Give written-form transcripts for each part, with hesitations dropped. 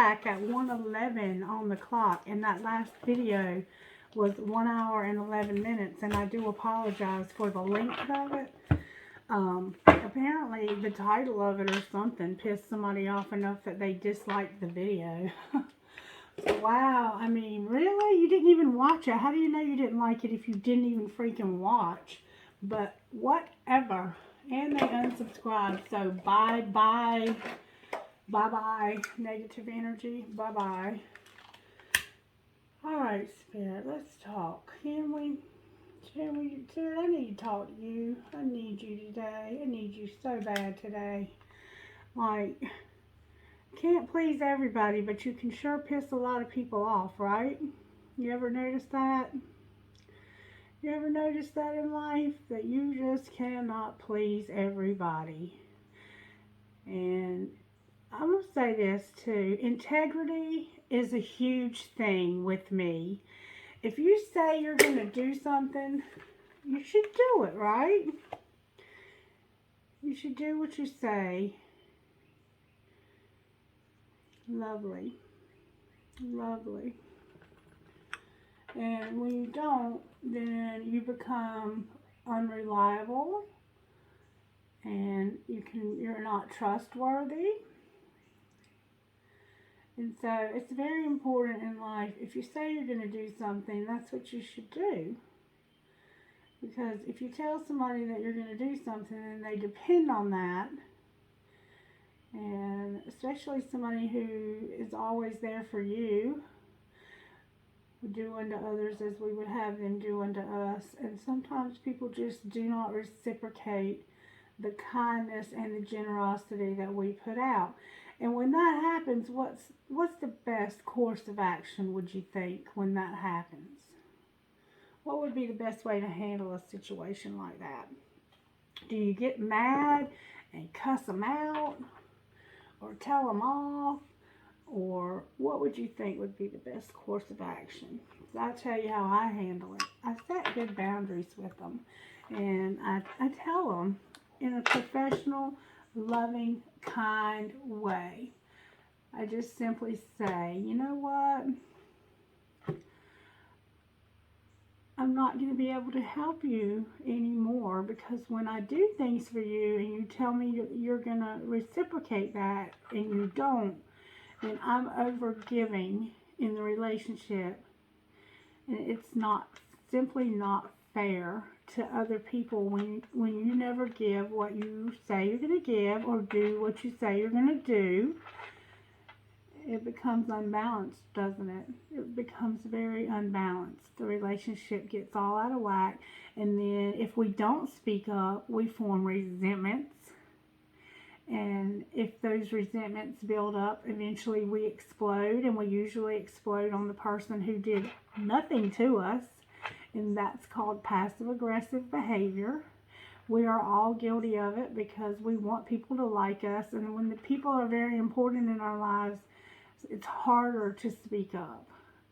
back at 1:11 on the clock, and that last video was 1 hour and 11 minutes, and I do apologize for the length of it. Apparently the title of it or something pissed somebody off enough that they disliked the video. Wow, I mean, really? You didn't even watch it? How do you know you didn't like it if you didn't even freaking watch? But whatever. And they unsubscribed, so bye-bye. Bye-bye, negative energy. Bye-bye. Alright, Spirit, let's talk. Can we, Spirit, I need to talk to you. I need you today. I need you so bad today. Like, can't please everybody, but you can sure piss a lot of people off, right? You ever notice that? You ever notice that in life? That you just cannot please everybody. And I'm going to say this too. Integrity is a huge thing with me. If you say you're going to do something, you should do it, right? You should do what you say. Lovely. Lovely. And when you don't, then you become unreliable and you're not trustworthy. And so it's very important in life, if you say you're going to do something, that's what you should do. Because if you tell somebody that you're going to do something and they depend on that, and especially somebody who is always there for you, do unto others as we would have them do unto us. And sometimes people just do not reciprocate the kindness and the generosity that we put out. And when that happens, what's the best course of action, would you think, when that happens? What would be the best way to handle a situation like that? Do you get mad and cuss them out? Or tell them off? Or what would you think would be the best course of action? I'll tell you how I handle it. I set good boundaries with them. And I tell them in a professional, loving, kind way. I just simply say, you know what? I'm not going to be able to help you anymore, because when I do things for you and you tell me you're going to reciprocate that and you don't, then I'm overgiving in the relationship, and it's simply not fair to other people when you never give what you say you're going to give or do what you say you're going to do. It becomes unbalanced, doesn't it? It becomes very unbalanced. The relationship gets all out of whack, and then if we don't speak up, we form resentments. And if those resentments build up, eventually we explode, and we usually explode on the person who did nothing to us, and that's called passive-aggressive behavior. We are all guilty of it because we want people to like us, and when the people are very important in our lives, it's harder to speak up.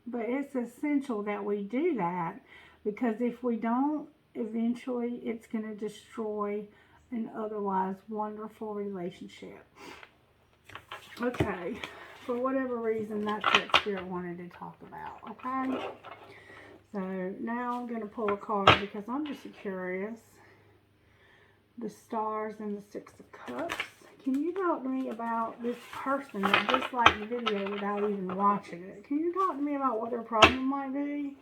But it's essential that we do that, because if we don't, eventually it's going to destroy an otherwise wonderful relationship. Okay, for whatever reason, that's what Spirit wanted to talk about, okay? So now I'm going to pull a card because I'm just curious. The Stars and the Six of Cups. Can you talk to me about this person that disliked the video without even watching it? Can you talk to me about what their problem might be?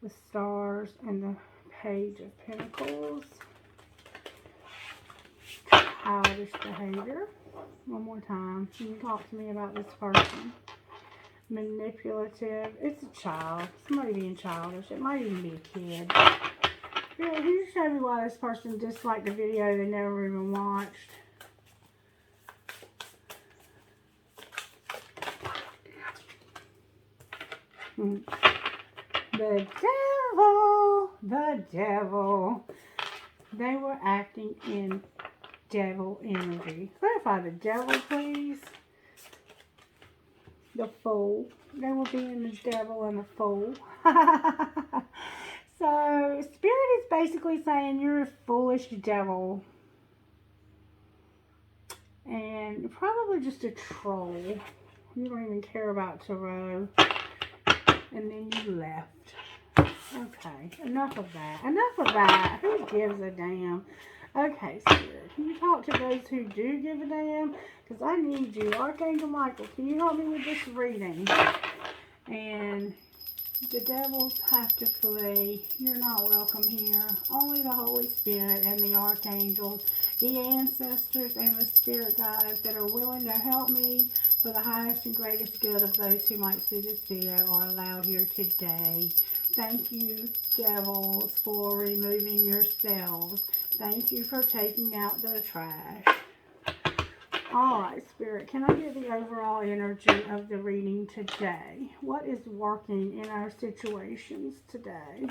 The Stars and the Page of Pentacles. Childish behavior. One more time. Can you talk to me about this person? Manipulative. It's a child. Somebody being childish. It might even be a kid. Yeah, can you show me why this person disliked the video they never even watched? The devil. They were acting in devil energy. Clarify the devil, please. The Fool. They were being the devil and the Fool. So, Spirit is basically saying you're a foolish devil. And you're probably just a troll. You don't even care about tarot. And then you left. Okay, enough of that. Enough of that. Who gives a damn? Okay, Spirit, can you talk to those who do give a damn? Because I need you. Archangel Michael, can you help me with this reading? And the devils have to flee. You're not welcome here. Only the Holy Spirit and the archangels, the ancestors, and the spirit guides that are willing to help me for the highest and greatest good of those who might see this video are allowed here today. Thank you, devils, for removing yourselves. Thank you for taking out the trash. Alright, Spirit, can I get the overall energy of the reading today? What is working in our situations today?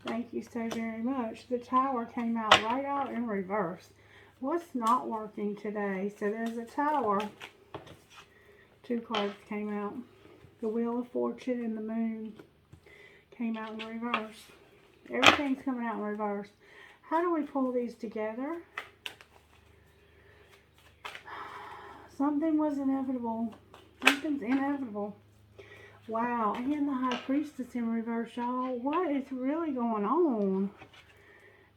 Thank you so very much. The Tower came out right out in reverse. What's not working today? So there's a Tower. 2 cards came out. The Wheel of Fortune and the Moon came out in reverse. Everything's coming out in reverse. How do we pull these together? Something was inevitable. Something's inevitable. Wow. And the High Priestess in reverse, y'all. What is really going on?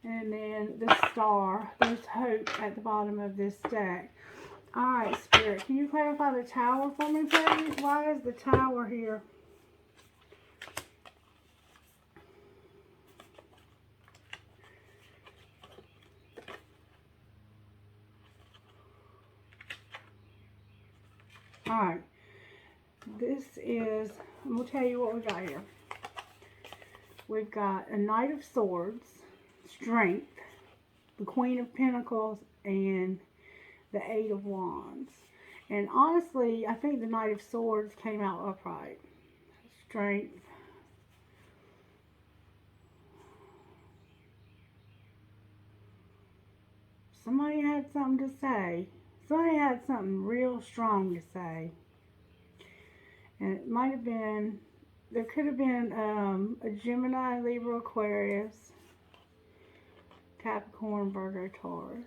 And then the Star. There's hope at the bottom of this deck. Alright, Spirit. Can you clarify the Tower for me, please? Why is the Tower here? Alright, this is, I'm going to tell you what we got here. We've got a Knight of Swords, Strength, the Queen of Pentacles, and the Eight of Wands. And honestly, I think the Knight of Swords came out upright. Strength. Somebody had something to say. Somebody had something real strong to say. And it might have been, there could have been a Gemini, Libra, Aquarius, Capricorn, Virgo, Taurus.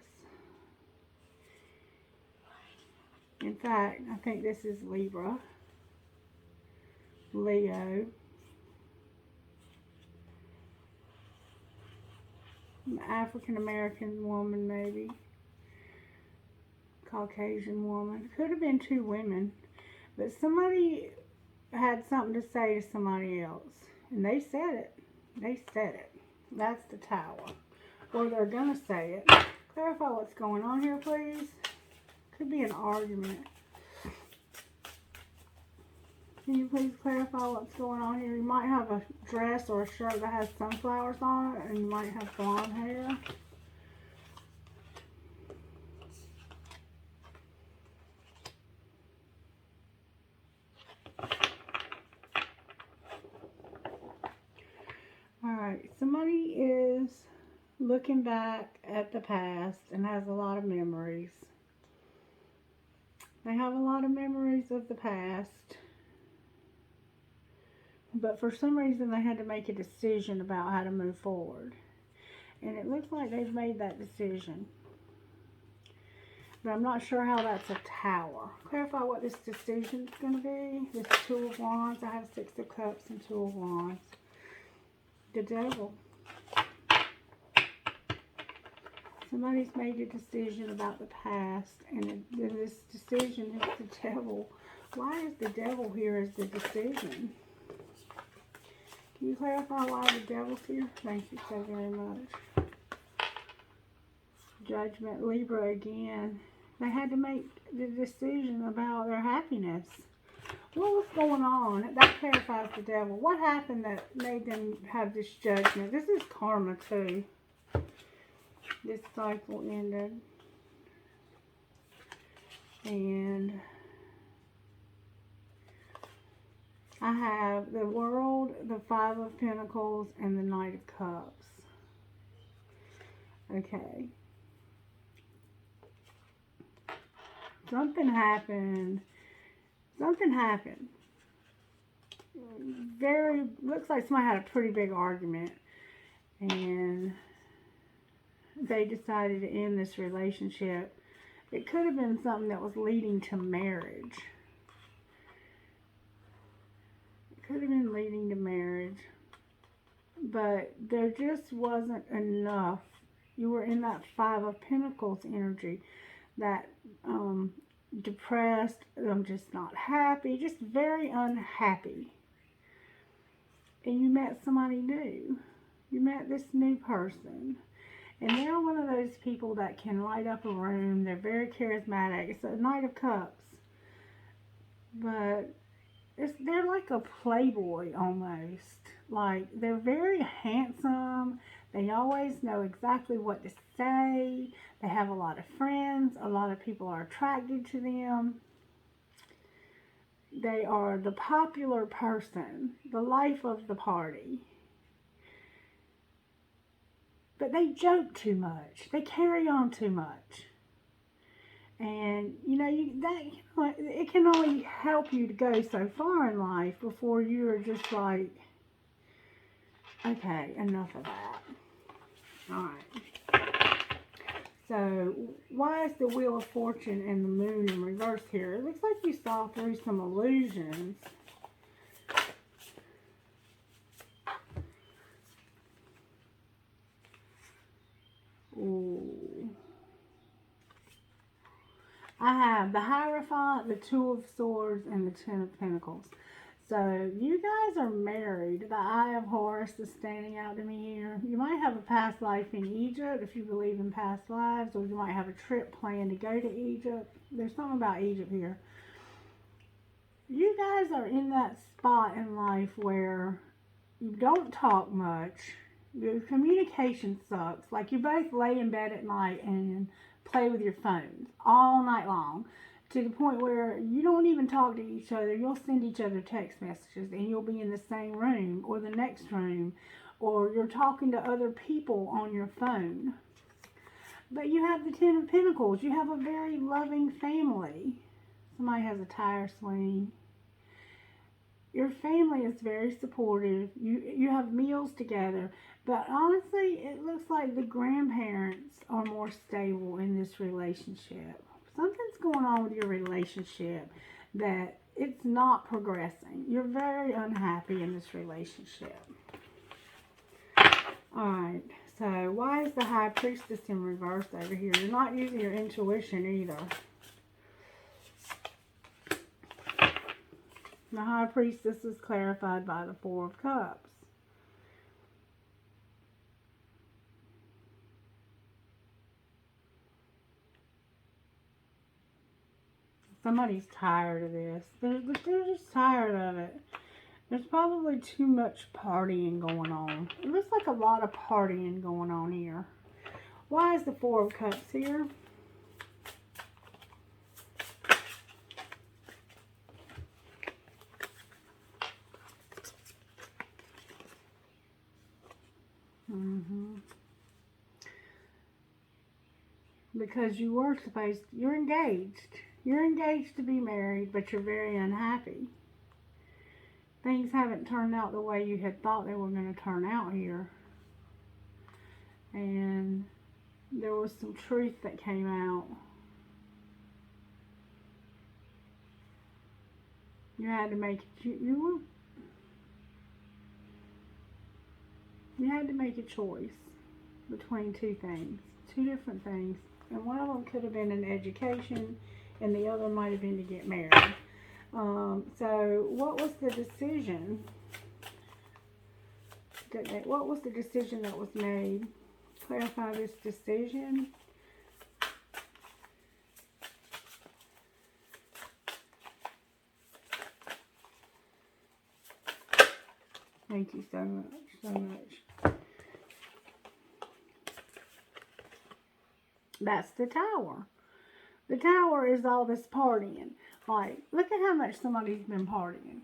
In fact, I think this is Libra, Leo, an African American woman maybe. Caucasian woman. Could have been 2 women. But somebody had something to say to somebody else. And they said it. They said it. That's the Tower. Or they're going to say it. Clarify what's going on here, please. Could be an argument. Can you please clarify what's going on here? You might have a dress or a shirt that has sunflowers on it. And you might have blonde hair. Alright, somebody is looking back at the past and has a lot of memories. They have a lot of memories of the past. But for some reason they had to make a decision about how to move forward. And it looks like they've made that decision. But I'm not sure how that's a Tower. Clarify what this decision is going to be. This 2 of Wands. I have 6 of Cups and 2 of Wands. The Devil. Somebody's made a decision about the past, and this decision is the Devil. Why is the Devil here as the decision? Can you clarify why the Devil's here? Thank you so very much. Judgment, Libra again. They had to make the decision about their happiness. What was going on? That clarifies the Devil. What happened that made them have this judgment? This is karma too. This cycle ended. And I have the World, the 5 of Pentacles, and the Knight of Cups. Okay. Something happened. Something happened. Looks like somebody had a pretty big argument. And they decided to end this relationship. It could have been something that was leading to marriage. Could have been leading to marriage. But there just wasn't enough. You were in that Five of Pentacles energy. That depressed, I'm just not happy, just very unhappy. And you met somebody new. You met this new person. And they're one of those people that can light up a room. They're very charismatic. It's a Knight of Cups. But they're like a playboy almost. Like, they're very handsome. They always know exactly what to say. They have a lot of friends. A lot of people are attracted to them. They are the popular person, the life of the party. But they joke too much. They carry on too much. And, it can only help you to go so far in life before you're just like, okay, enough of that. Alright. So, why is the Wheel of Fortune and the Moon in reverse here? It looks like you saw through some illusions. Ooh. I have the Hierophant, the Two of Swords, and the Ten of Pentacles. So, you guys are married. The Eye of Horus is standing out to me here. You might have a past life in Egypt if you believe in past lives, or you might have a trip planned to go to Egypt. There's something about Egypt here. You guys are in that spot in life where you don't talk much. Your communication sucks. Like, you both lay in bed at night and play with your phones all night long, to the point where you don't even talk to each other. You'll send each other text messages, and you'll be in the same room or the next room, or you're talking to other people on your phone. But you have the Ten of Pentacles. You have a very loving family. Somebody has a tire swing. Your family is very supportive. You have meals together. But honestly, it looks like the grandparents are more stable in this relationship. Something's going on with your relationship that it's not progressing. You're very unhappy in this relationship. Alright, so why is the High Priestess in reverse over here? You're not using your intuition either. The High Priestess is clarified by the Four of Cups. Somebody's tired of this. They're just tired of it. There's probably too much partying going on. It looks like a lot of partying going on here. Why is the Four of Cups here? Because you're engaged. You're engaged to be married, but you're very unhappy. Things haven't turned out the way you had thought they were going to turn out here. And there was some truth that came out. You had to make you had to make a choice between two things, two different things. And one of them could have been an education, and the other might have been to get married. So what was the decision? What was the decision that was made? Clarify this decision. Thank you so much, so much. That's the Tower. The Tower is all this partying. Like, look at how much somebody's been partying.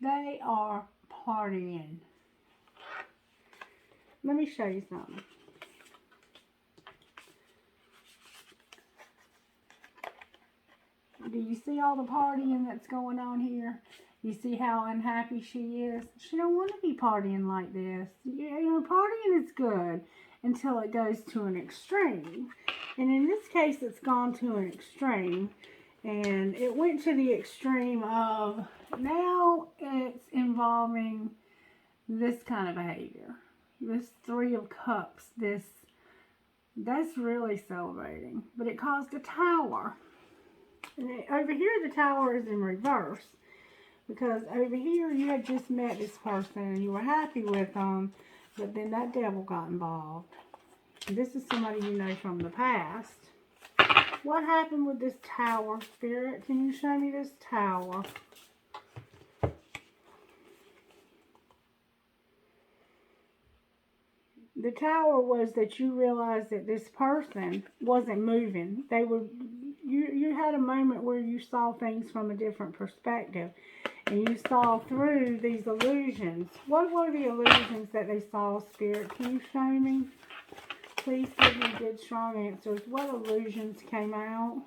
They are partying. Let me show you something. Do you see all the partying that's going on here? You see how unhappy she is? She don't want to be partying like this. You know, partying is good until it goes to an extreme. And in this case, it's gone to an extreme. And it went to the extreme of now it's involving this kind of behavior. This Three of Cups, that's really celebrating. But it caused a tower. And over here the tower is in reverse. Because over here you had just met this person and you were happy with them. But then that devil got involved. And this is somebody you know from the past. What happened with this tower, Spirit? Can you show me this tower? The tower was that you realized that this person wasn't moving. You had a moment where you saw things from a different perspective. And you saw through these illusions. What were the illusions that they saw, Spirit? Can you show me? Please give me good, strong answers. What illusions came out?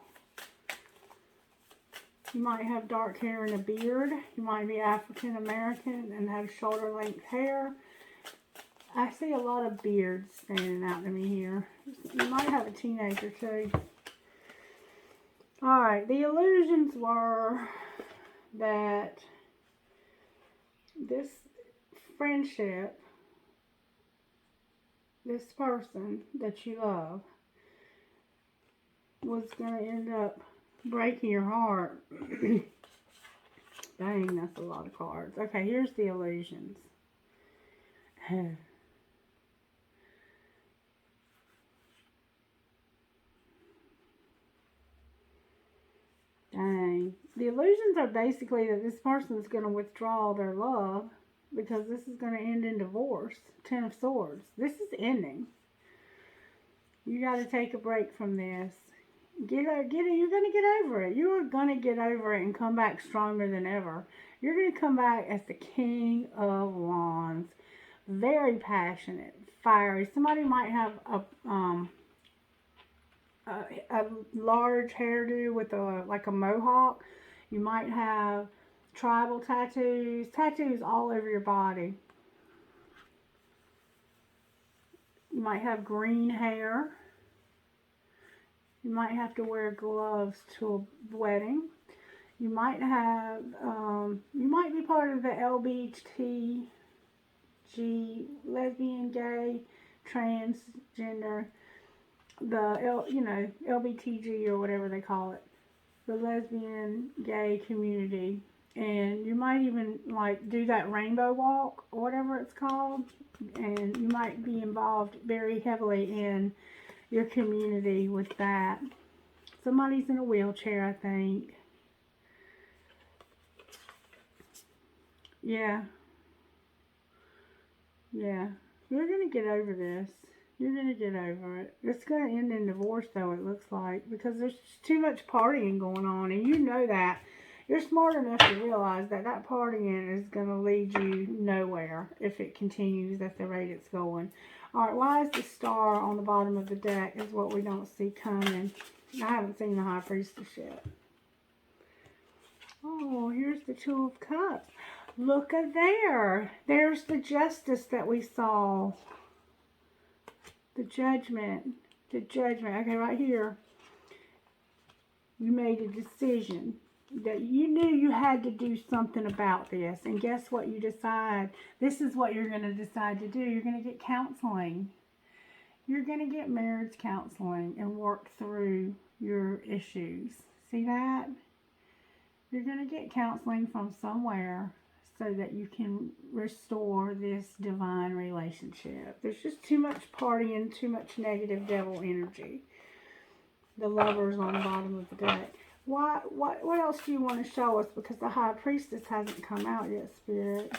You might have dark hair and a beard. You might be African American and have shoulder length hair. I see a lot of beards standing out to me here. You might have a teenager too. Alright, the illusions were that this friendship, this person that you love, was going to end up breaking your heart. Dang, that's a lot of cards. Okay, here's the illusions. Dang. The illusions are basically that this person is going to withdraw their love because this is going to end in divorce. Ten of Swords. This is ending. You got to take a break from this. You're going to get over it. You are going to get over it and come back stronger than ever. You're going to come back as the King of Wands. Very passionate, fiery. Somebody might have a large hairdo with like a mohawk. You might have tribal tattoos all over your body. You might have green hair. You might have to wear gloves to a wedding. You might have, you might be part of the LBTG, lesbian, gay, transgender, LBTG or whatever they call it, the lesbian, gay community. And you might even like do that rainbow walk or whatever it's called. And you might be involved very heavily in your community with that. Somebody's in a wheelchair, I think. Yeah. Yeah. You're going to get over this. You're going to get over it. It's going to end in divorce, though, it looks like. Because there's just too much partying going on. And you know that. You're smart enough to realize that that partying is going to lead you nowhere if it continues at the rate it's going. Alright, why is the star on the bottom of the deck is what we don't see coming. I haven't seen the High Priestess yet. Oh, here's the Two of Cups. Look at there. There's the Justice that we saw. The Judgment. The Judgment. Okay, right here. You made a decision that you knew you had to do something about this. And guess what you decide? This is what you're going to decide to do. You're going to get counseling. You're going to get marriage counseling and work through your issues. See that? You're going to get counseling from somewhere so that you can restore this divine relationship. There's just too much partying, too much negative devil energy. The Lovers on the bottom of the deck. What else do you want to show us? Because the High Priestess hasn't come out yet, Spirit.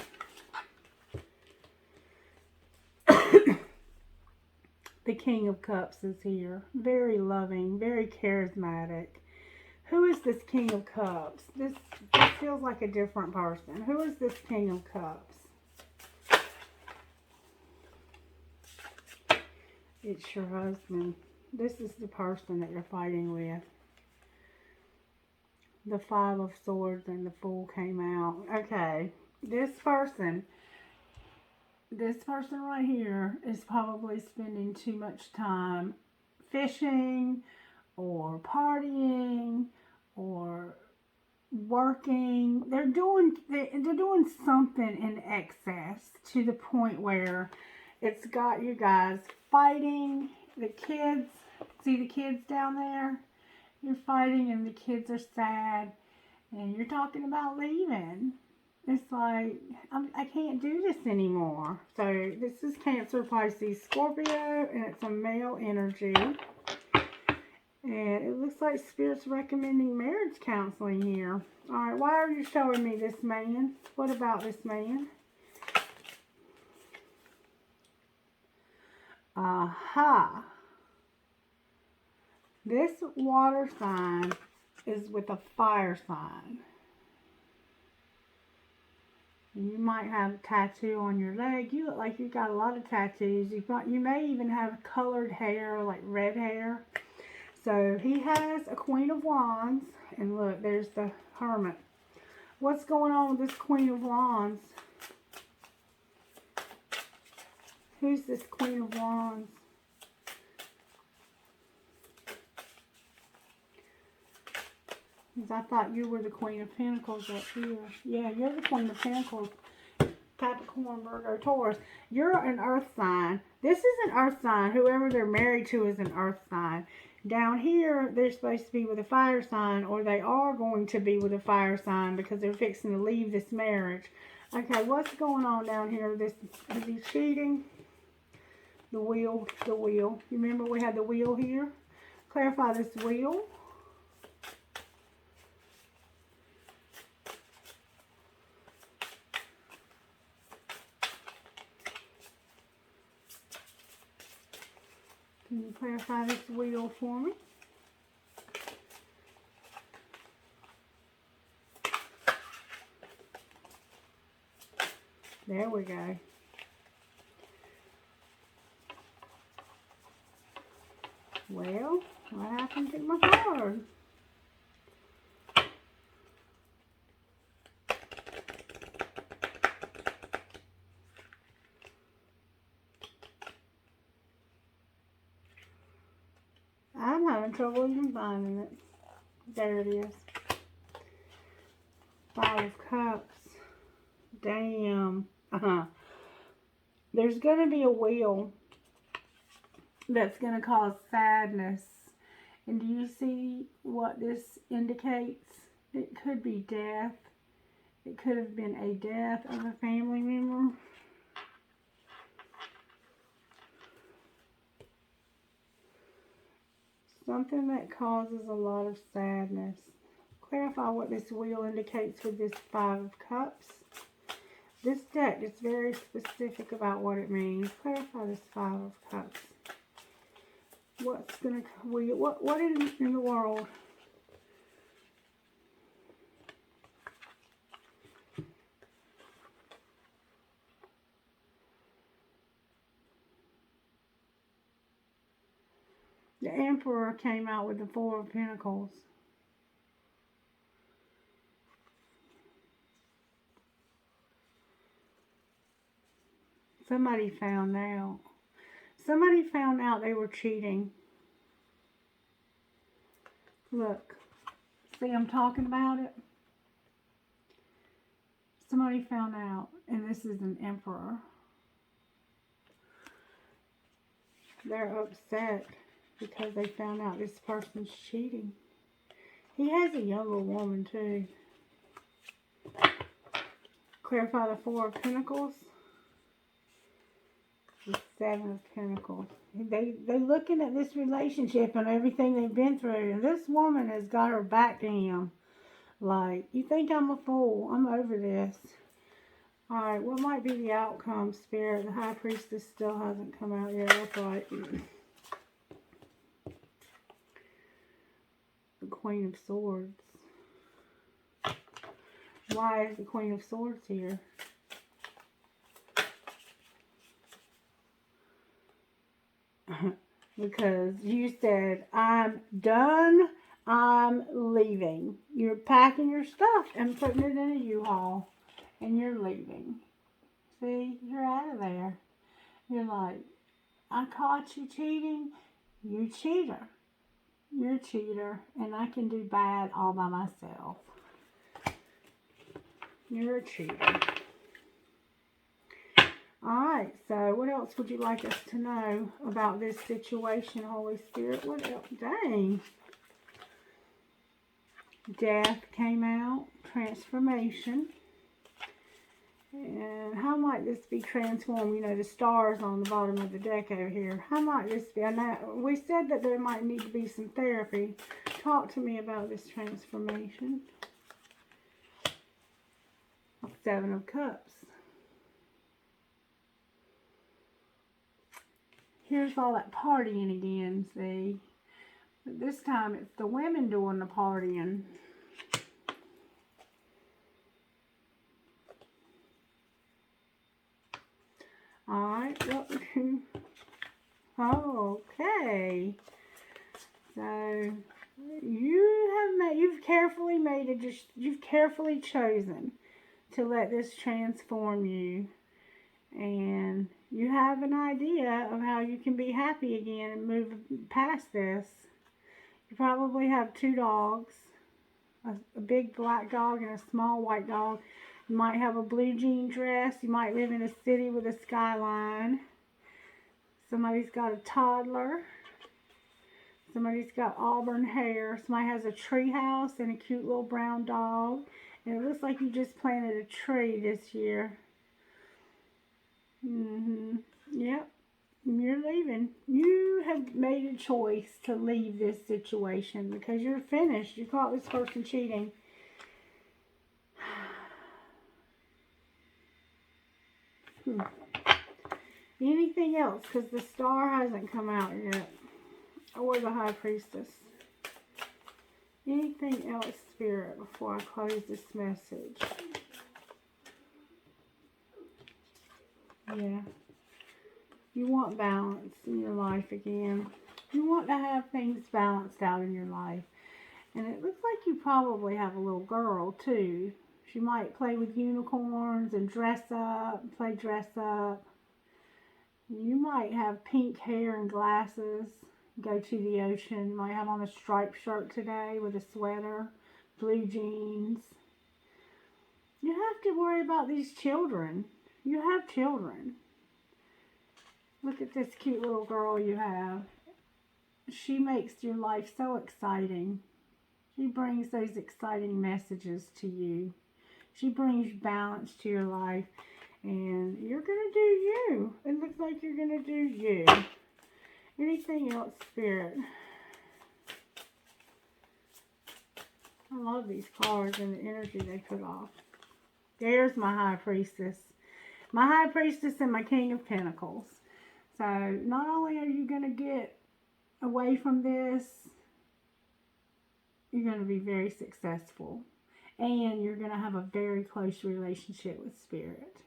The King of Cups is here. Very loving, very charismatic. Who is this King of Cups? This feels like a different person. Who is this King of Cups? It's your husband. This is the person that you're fighting with. The Five of Swords and the Fool came out. Okay, this person right here is probably spending too much time fishing or partying or working. They're doing something in excess to the point where it's got you guys fighting. The kids, see the kids down there? You're fighting and the kids are sad. And you're talking about leaving. It's like, I can't do this anymore. So this is Cancer, Pisces, Scorpio, and it's a male energy. And it looks like Spirit's recommending marriage counseling here. Alright, why are you showing me this man? What about this man? Aha. This water sign is with a fire sign. You might have a tattoo on your leg. You look like you've got a lot of tattoos. You may even have colored hair, like red hair. So he has a Queen of Wands. And look, there's the Hermit. What's going on with this Queen of Wands? Who's this Queen of Wands? Because I thought you were the Queen of Pentacles up here. Yeah, you're the Queen of Pentacles. Capricorn, Virgo, Taurus. You're an earth sign. This is an earth sign. Whoever they're married to is an earth sign. Down here, they're supposed to be with a fire sign, or they are going to be with a fire sign because they're fixing to leave this marriage. Okay, what's going on down here? Is he cheating? The wheel, the wheel. You remember we had the wheel here? Clarify this wheel. Can you clarify this wheel for me? There we go. Well, what happened to my card? I'm having trouble even finding it. There it is. Five of Cups. Damn. There's going to be a wheel that's going to cause sadness. And do you see what this indicates? It could be death. It could have been a death of a family member. Something that causes a lot of sadness. Clarify what this wheel indicates with this Five of Cups. This deck is very specific about what it means. Clarify this Five of Cups. What's gonna what in the world? The Emperor came out with the Four of Pentacles. Somebody found out. Somebody found out they were cheating. Look. See, I'm talking about it. Somebody found out. And this is an Emperor. They're upset because they found out this person's cheating. He has a younger woman too. Clarify the Four of Pentacles. The Seven of Pentacles. They're looking at this relationship and everything they've been through. And this woman has got her back to him. Like, you think I'm a fool. I'm over this. Alright, what might be the outcome, Spirit? The High Priestess still hasn't come out yet. That's right. The Queen of Swords. Why is the Queen of Swords here? Because you said, I'm done, I'm leaving. You're packing your stuff and putting it in a U-Haul. And you're leaving. See, you're out of there. You're like, I caught you cheating. You cheater. You're a cheater. And I can do bad all by myself. You're a cheater. Alright, so what else would you like us to know about this situation, Holy Spirit? What else? Dang. Death came out. Transformation. And how might this be transformed? You know, the stars on the bottom of the deck over here. How might this be? Now, we said that there might need to be some therapy. Talk to me about this transformation. Seven of Cups. Here's all that partying again, see? But this time it's the women doing the partying. Alright, okay. So you've carefully chosen to let this transform you. And you have an idea of how you can be happy again and move past this. You probably have 2 dogs, a big black dog and a small white dog. You might have a blue jean dress. You might live in a city with a skyline. Somebody's got a toddler. Somebody's got auburn hair. Somebody has a tree house and a cute little brown dog. And it looks like you just planted a tree this year. Yep. You're leaving. You have made a choice to leave this situation because you're finished. You caught this person cheating. Anything else? Because the star hasn't come out yet. Or the High Priestess. Anything else, Spirit, before I close this message? Yeah. You want balance in your life again. You want to have things balanced out in your life. And it looks like you probably have a little girl, too. She might play with unicorns and play dress up. You might have pink hair and glasses. Go to the ocean. You might have on a striped shirt today with a sweater. Blue jeans. You have to worry about these children. You have children. Look at this cute little girl you have. She makes your life so exciting. She brings those exciting messages to you. She brings balance to your life. And you're going to do you. It looks like you're going to do you. Anything else, Spirit? I love these cards and the energy they put off. There's my High Priestess. My High Priestess and my King of Pentacles. So, not only are you going to get away from this, you're going to be very successful. And you're going to have a very close relationship with Spirit.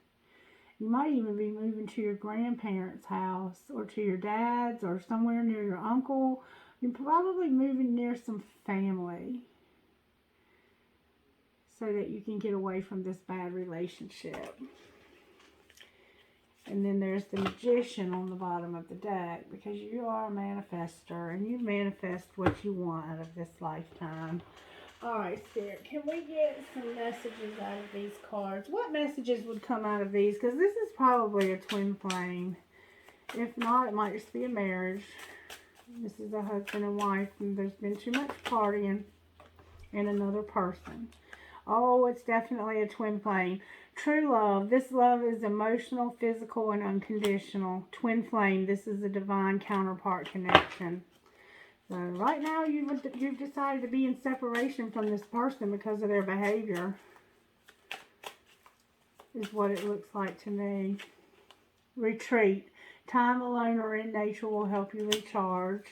You might even be moving to your grandparents' house or to your dad's or somewhere near your uncle. You're probably moving near some family so that you can get away from this bad relationship. And then there's the Magician on the bottom of the deck because you are a manifester and you manifest what you want out of this lifetime. Alright, Spirit, can we get some messages out of these cards? What messages would come out of these? Because this is probably a twin flame. If not, it might just be a marriage. This is a husband and wife, and there's been too much partying and another person. Oh, it's definitely a twin flame. True love. This love is emotional, physical, and unconditional. Twin flame. This is a divine counterpart connection. So right now you've decided to be in separation from this person because of their behavior. Is what it looks like to me. Retreat. Time alone or in nature will help you recharge.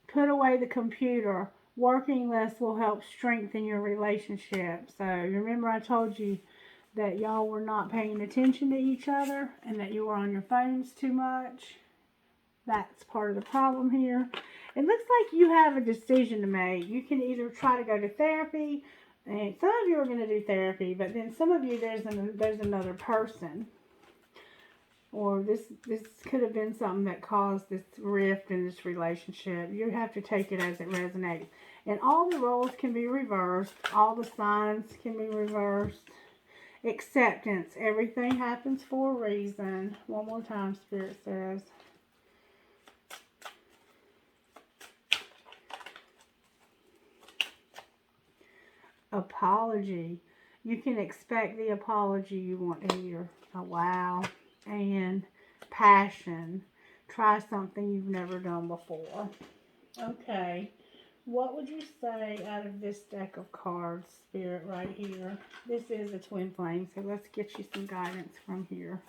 Put away the computer. Working less will help strengthen your relationship. So remember I told you that y'all were not paying attention to each other and that you were on your phones too much. That's part of the problem here. It looks like you have a decision to make. You can either try to go to therapy, and some of you are going to do therapy, but then some of you, there's another person. Or this could have been something that caused this rift in this relationship. You have to take it as it resonates. And all the roles can be reversed. All the signs can be reversed. Acceptance. Everything happens for a reason. One more time, Spirit says. Apology. You can expect the apology you want to hear. Oh, wow. And passion. Try something you've never done before. Okay. What would you say out of this deck of cards, Spirit, right here? This is a twin flame, so let's get you some guidance from here.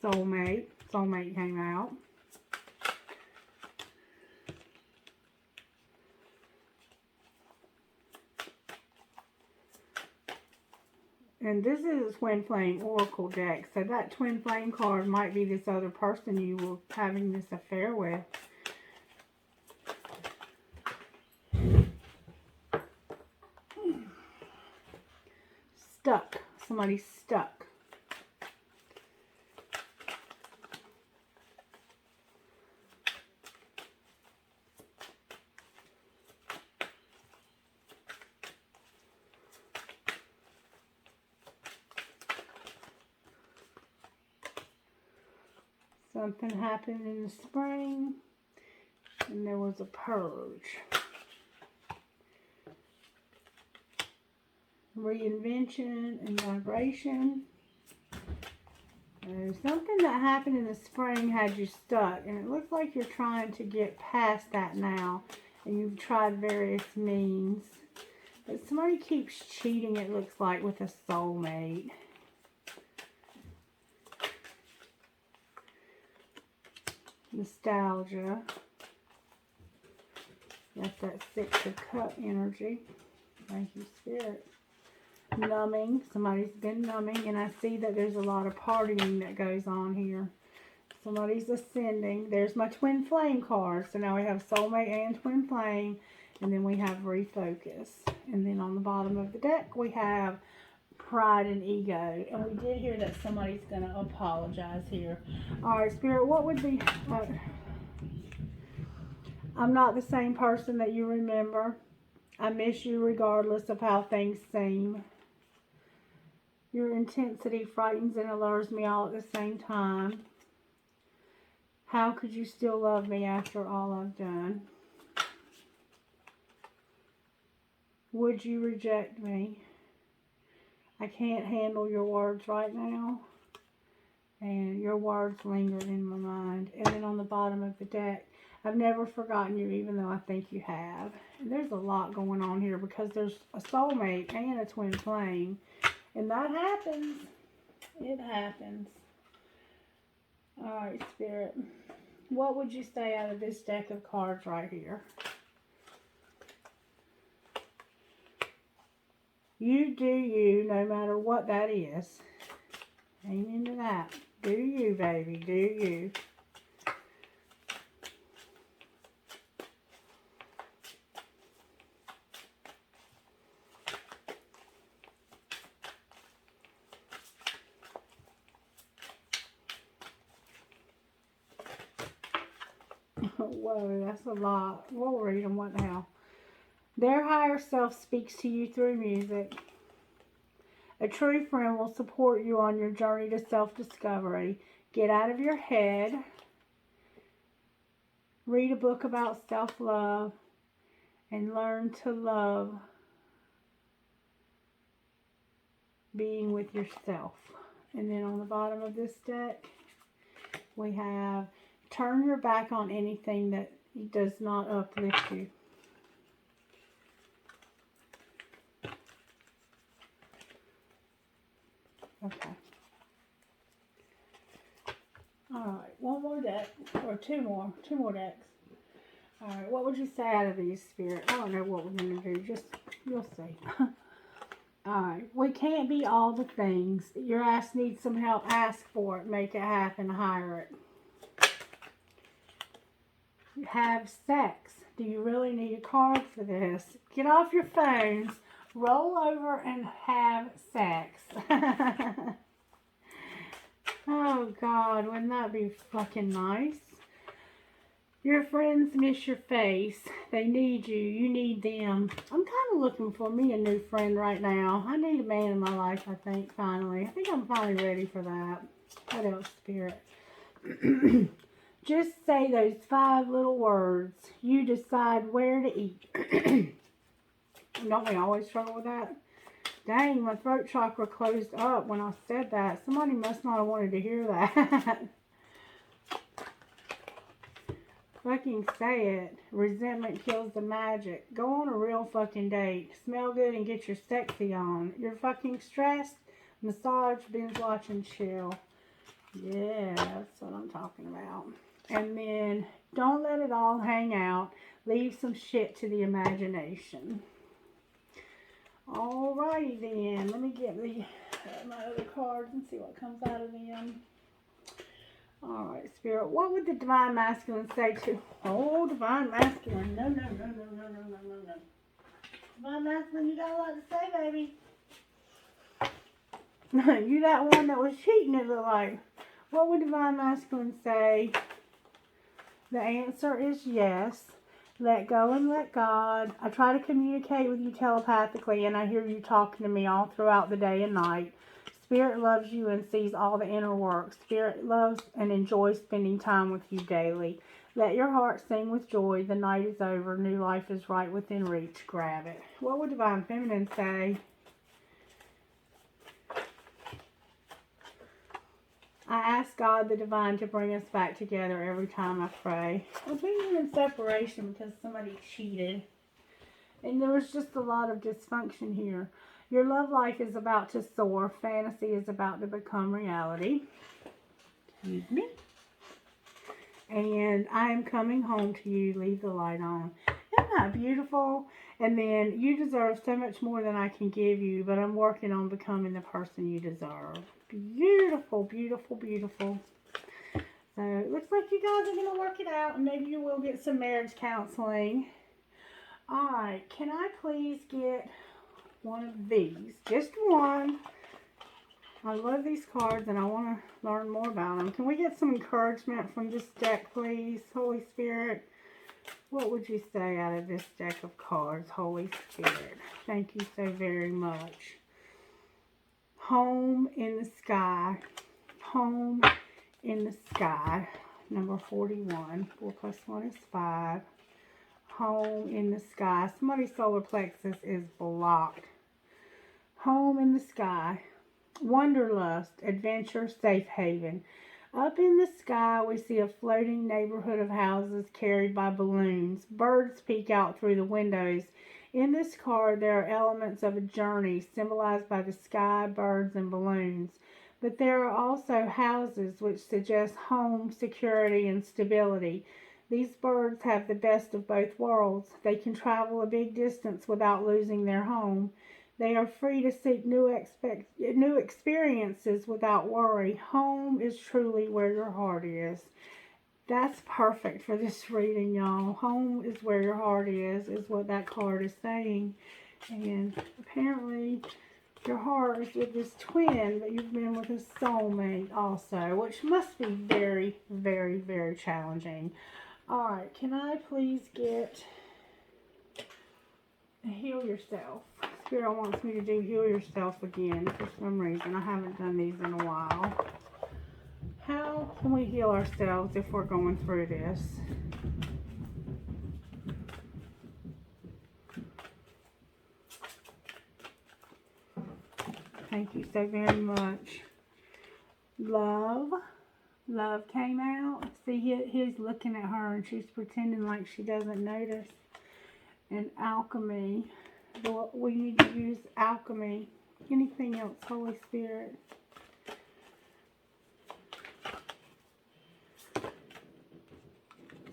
Soulmate. Soulmate came out. And this is a twin flame oracle deck. So that twin flame card might be this other person you were having this affair with. Stuck. Somebody's stuck. Something happened in the spring, and there was a purge. Reinvention and vibration. Something that happened in the spring had you stuck, and it looks like you're trying to get past that now, and you've tried various means. But somebody keeps cheating, it looks like, with a soulmate. Nostalgia. That's that Six of Cup energy. Thank you, Spirit. Numbing. Somebody's been numbing, and I see that there's a lot of partying that goes on here. Somebody's ascending. There's my twin flame card. So now we have soulmate and twin flame, and then we have refocus. And then on the bottom of the deck, we have pride and ego. And we did hear that somebody's going to apologize here. All right, Spirit, what would be... I'm not the same person that you remember. I miss you regardless of how things seem. Your intensity frightens and allures me all at the same time. How could you still love me after all I've done? Would you reject me? I can't handle your words right now. And your words linger in my mind. And then on the bottom of the deck, I've never forgotten you, even though I think you have. And there's a lot going on here because there's a soulmate and a twin flame. And that happens. It happens. Alright, Spirit. What would you say out of this deck of cards right here? You do you, no matter what that is. Amen to that. Do you, baby. Do you. Whoa, that's a lot. We'll read them. What the hell? Their higher self speaks to you through music. A true friend will support you on your journey to self-discovery. Get out of your head. Read a book about self-love. And learn to love being with yourself. And then on the bottom of this deck, we have turn your back on anything that does not uplift you. Okay. Alright, one more deck, or two more decks. Alright, what would you say out of these, Spirit? I don't know what we're going to do, just, you'll see. Alright, we can't be all the things. Your ass needs some help, ask for it, make it happen, hire it. Have sex. Do you really need a card for this? Get off your phones, roll over and have sex. Oh, God, wouldn't that be fucking nice? Your friends miss your face. They need you. You need them. I'm kind of looking for me a new friend right now. I need a man in my life, I think, finally. I think I'm finally ready for that. What else, Spirit? Just say those 5 little words. You decide where to eat. Don't we always struggle with that? Dang, my throat chakra closed up when I said that. Somebody must not have wanted to hear that. Fucking say it. Resentment kills the magic. Go on a real fucking date. Smell good and get your sexy on. You're fucking stressed? Massage, binge watch, and chill. Yeah, that's what I'm talking about. And then, don't let it all hang out. Leave some shit to the imagination. Alrighty then. Let me get my other cards and see what comes out of them. Alright, Spirit. What would the Divine Masculine say to... Oh, Divine Masculine. No. Divine Masculine, you got a lot to say, baby. You that one that was cheating, it looked like. What would Divine Masculine say? The answer is yes. Let go and let God. I try to communicate with you telepathically, and I hear you talking to me all throughout the day and night. Spirit loves you and sees all the inner work. Spirit loves and enjoys spending time with you daily. Let your heart sing with joy. The night is over. New life is right within reach. Grab it. What would Divine Feminine say? I ask God the Divine to bring us back together every time I pray. I think we're in separation because somebody cheated. And there was just a lot of dysfunction here. Your love life is about to soar. Fantasy is about to become reality. Excuse me. And I am coming home to you. Leave the light on. Isn't that beautiful? And then you deserve so much more than I can give you, but I'm working on becoming the person you deserve. Beautiful, beautiful, beautiful. So it looks like you guys are going to work it out, and maybe you will get some marriage counseling. All right, can I please get one of these? Just one. I love these cards, and I want to learn more about them. Can we get some encouragement from this deck, please? Holy Spirit, what would you say out of this deck of cards, Holy Spirit? Thank you so very much. Home in the sky. Home in the sky. Number 41. 4 plus 1 is 5. Home in the sky. Somebody's solar plexus is blocked. Home in the sky. Wanderlust. Adventure. Safe haven. Up in the sky, we see a floating neighborhood of houses carried by balloons. Birds peek out through the windows. In this card, there are elements of a journey symbolized by the sky, birds, and balloons. But there are also houses which suggest home, security, and stability. These birds have the best of both worlds. They can travel a big distance without losing their home. They are free to seek new experiences without worry. Home is truly where your heart is. That's perfect for this reading, y'all. Home is where your heart is what that card is saying. And apparently your heart is with this twin, but you've been with a soulmate also, which must be very, very, very challenging. All right, can I please get Heal Yourself? Spirit wants me to do Heal Yourself again for some reason. I haven't done these in a while. How can we heal ourselves if we're going through this? Thank you so very much. Love. Love came out. See, he's looking at her and she's pretending like she doesn't notice. And alchemy. We need to use alchemy. Anything else, Holy Spirit?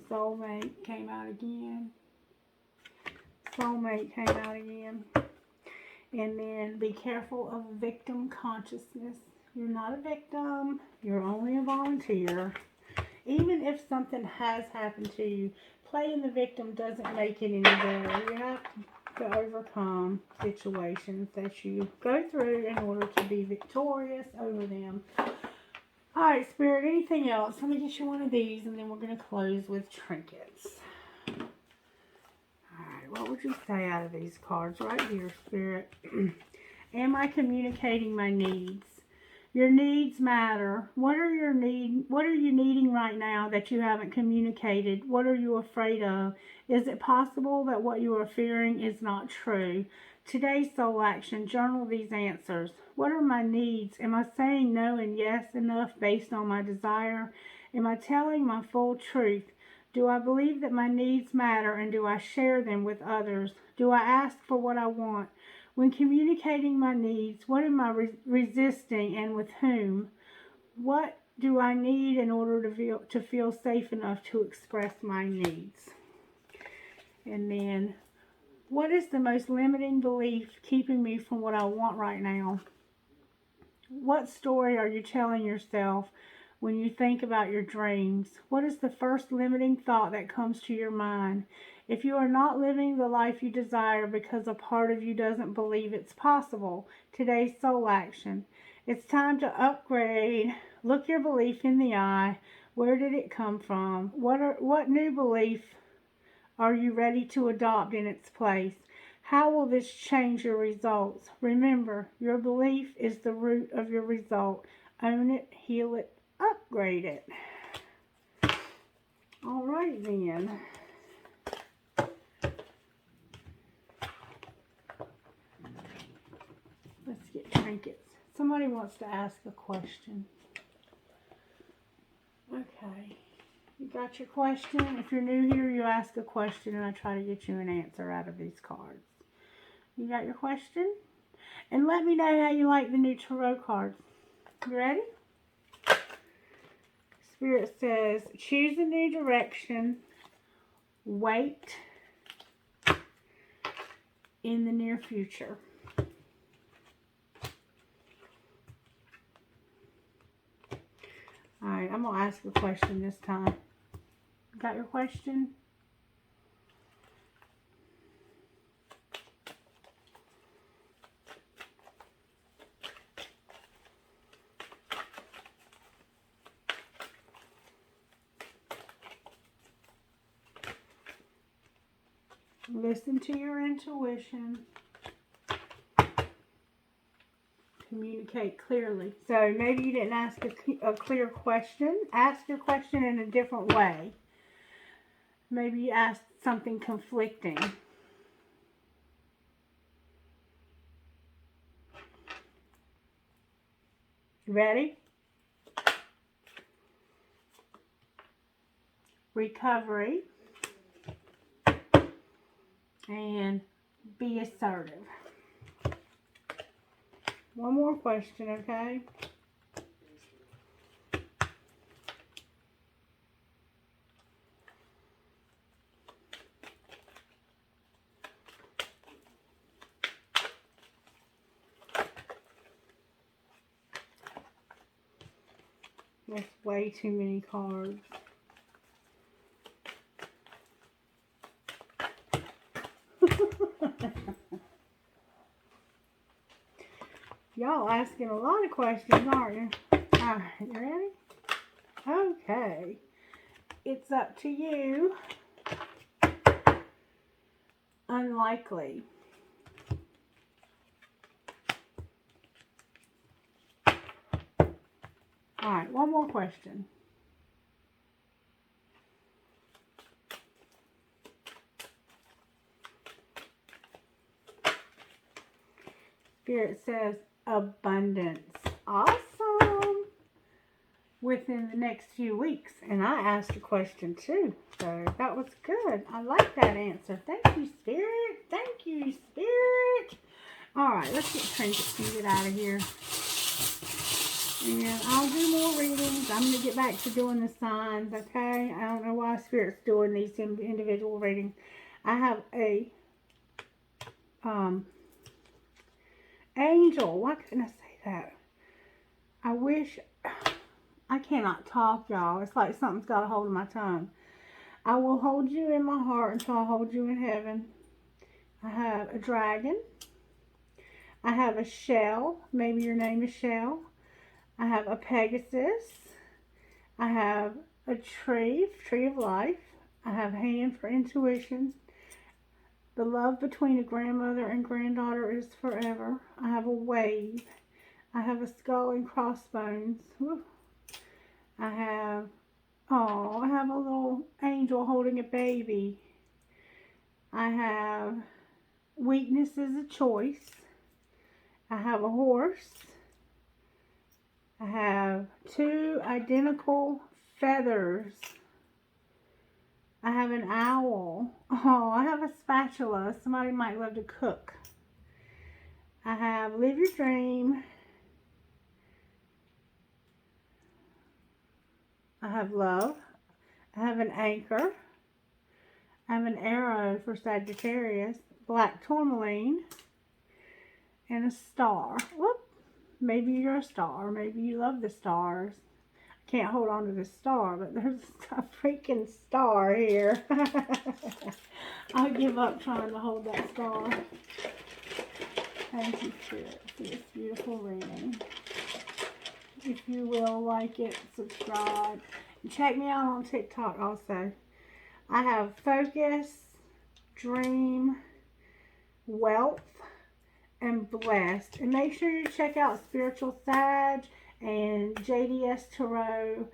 Soulmate came out again. Soulmate came out again. And then be careful of victim consciousness. You're not a victim. You're only a volunteer. Even if something has happened to you, playing the victim doesn't make it any better. You have to overcome situations that you go through in order to be victorious over them. All right, Spirit, anything else? Let me get you one of these, and then we're going to close with trinkets. All right, what would you say out of these cards right here, Spirit? Am I communicating my needs? Your needs matter. What are you needing right now that you haven't communicated? What are you afraid of? Is it possible that what you are fearing is not true? Today's soul action, journal these answers. What are my needs? Am I saying no and yes enough based on my desire? Am I telling my full truth? Do I believe that my needs matter, and do I share them with others? Do I ask for what I want? When communicating my needs, what am I resisting, and with whom? What do I need in order to feel safe enough to express my needs? And then, what is the most limiting belief keeping me from what I want right now? What story are you telling yourself when you think about your dreams? What is the first limiting thought that comes to your mind? If you are not living the life you desire because a part of you doesn't believe it's possible, today's soul action. It's time to upgrade. Look your belief in the eye. Where did it come from? What new belief are you ready to adopt in its place? How will this change your results? Remember, your belief is the root of your result. Own it, heal it, upgrade it. All right then. Let's get trinkets. Somebody wants to ask a question. Okay. You got your question? If you're new here, you ask a question and I try to get you an answer out of these cards. You got your question? And let me know how you like the new tarot cards. You ready? Spirit says, choose a new direction. Wait in the near future. All right, I'm going to ask a question this time. Got your question? Listen to your intuition. Communicate clearly. So maybe you didn't ask a clear question. Ask your question in a different way. Maybe you asked something conflicting. Ready? Recovery. And be assertive. One more question, okay? That's way too many cards. Y'all asking a lot of questions, aren't you? Alright, you ready? Okay. It's up to you. Unlikely. Alright, one more question. Spirit says abundance. Awesome. Within the next few weeks. And I asked a question too. So that was good. I like that answer. Thank you, Spirit. Thank you, Spirit. Alright, let's get trinkets and get out of here. And I'll do more readings. I'm going to get back to doing the signs, okay? I don't know why Spirit's doing these individual readings. I have a angel. Why couldn't I say that? I wish... I cannot talk, y'all. It's like something's got a hold of my tongue. I will hold you in my heart until I hold you in heaven. I have a dragon. I have a shell. Maybe your name is Shell. I have a Pegasus. I have a tree of life. I have hand for intuition. The love between a grandmother and granddaughter is forever. I have a wave. I have a skull and crossbones. Woo. I have a little angel holding a baby. I have weakness is a choice. I have a horse. I have 2 identical feathers. I have an owl. Oh, I have a spatula. Somebody might love to cook. I have live your dream. I have love. I have an anchor. I have an arrow for Sagittarius. Black tourmaline. And a star. Whoop. Maybe you're a star. Maybe you love the stars. I can't hold on to the star, but there's a freaking star here. I'll give up trying to hold that star. Thank you, Spirit, for this beautiful reading. If you will, like it, subscribe. And check me out on TikTok also. I have focus, dream, wealth, and blessed. And make sure you check out Spiritual Sag and JDS Tarot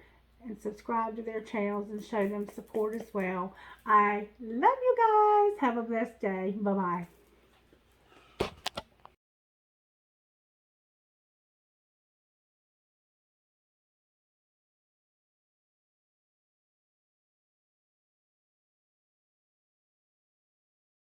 and subscribe to their channels and show them support as well. I love you guys. Have a blessed day. Bye-bye.